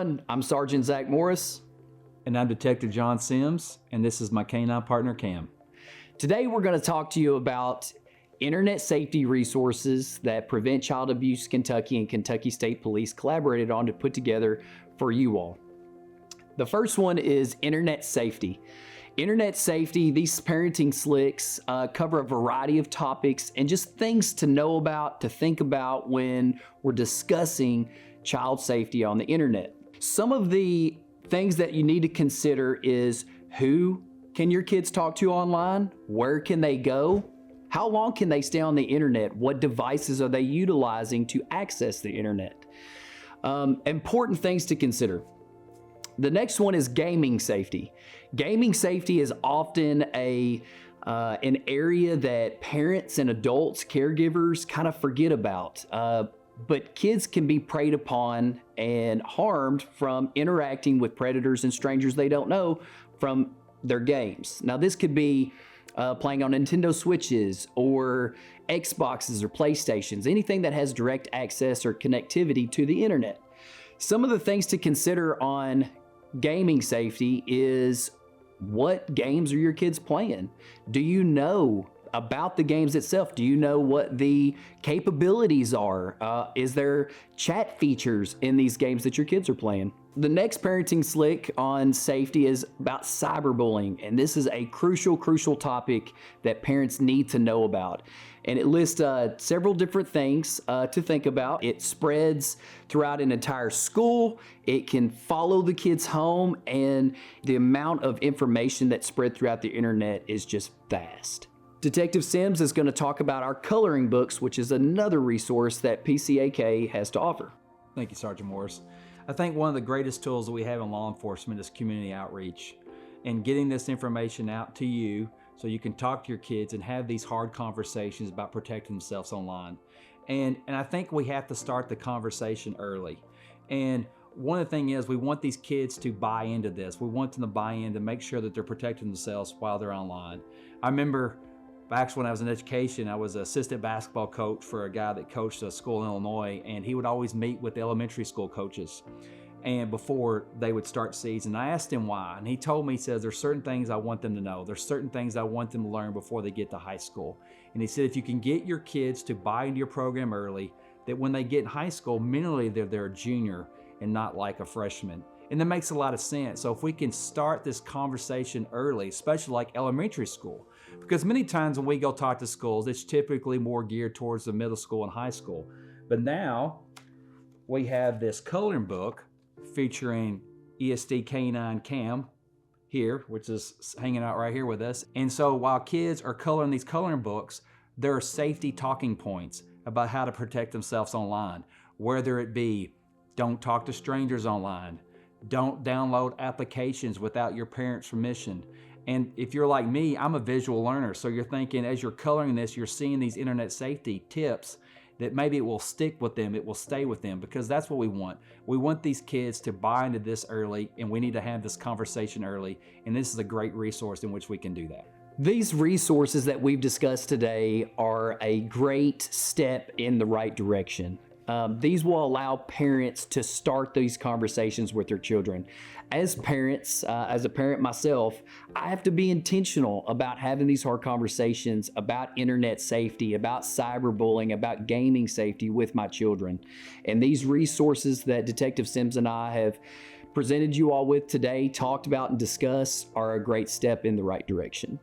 everyone. I'm Sergeant Zach Morris. And I'm Detective John Sims, and this is my canine partner, Cam. Today we're going to talk to you about internet safety resources that Prevent Child Abuse Kentucky and Kentucky State Police collaborated on to put together for you all. The first one is internet safety. Internet safety, these parenting slicks cover a variety of topics and just things to know about, to think about when we're discussing child safety on the internet. Some of the things that you need to consider is who can your kids talk to online? Where can they go? How long can they stay on the internet? What devices are they utilizing to access the internet? Important things to consider. The next one is gaming safety. Gaming safety is often an area that parents and adults, caregivers kind of forget about. But kids can be preyed upon and harmed from interacting with predators and strangers they don't know from their games. Now, this could be playing on Nintendo Switches or Xboxes or PlayStations, anything that has direct access or connectivity to the internet. Some of the things to consider on gaming safety is what games are your kids playing? Do you know about the games itself? Do you know what the capabilities are? Is there chat features in these games that your kids are playing? The next parenting slick on safety is about cyberbullying, and this is a crucial topic that parents need to know about. And it lists several different things to think about. It spreads throughout an entire school. It can follow the kids home, and the amount of information that's spread throughout the internet is just vast. Detective Sims is going to talk about our coloring books, which is another resource that PCAK has to offer. Thank you, Sergeant Morris. I think one of the greatest tools that we have in law enforcement is community outreach and getting this information out to you so you can talk to your kids and have these hard conversations about protecting themselves online. And I think we have to start the conversation early. And one of the things is we want these kids to buy into this. We want them to buy in to make sure that they're protecting themselves while they're online. I remember back when I was in education, I was an assistant basketball coach for a guy that coached a school in Illinois, and he would always meet with elementary school coaches and before they would start season. I asked him why, and he told me, he says, there's certain things I want them to know. There's certain things I want them to learn before they get to high school. And he said, if you can get your kids to buy into your program early, that when they get in high school, mentally they're a junior and not like a freshman. And that makes a lot of sense. So if we can start this conversation early, especially like elementary school, because many times when we go talk to schools, it's typically more geared towards the middle school and high school. But now we have this coloring book featuring ESD Canine Cam here, which is hanging out right here with us. And so while kids are coloring these coloring books, there are safety talking points about how to protect themselves online, whether it be don't talk to strangers online, don't download applications without your parents' permission. And if you're like me, I'm a visual learner. So you're thinking as you're coloring this, you're seeing these internet safety tips that maybe it will stick with them, it will stay with them, because that's what we want. We want these kids to buy into this early, and we need to have this conversation early. And this is a great resource in which we can do that. These resources that we've discussed today are a great step in the right direction. These will allow parents to start these conversations with their children. As parents, as a parent myself, I have to be intentional about having these hard conversations about internet safety, about cyberbullying, about gaming safety with my children. And these resources that Detective Sims and I have presented you all with today, talked about and discussed, are a great step in the right direction.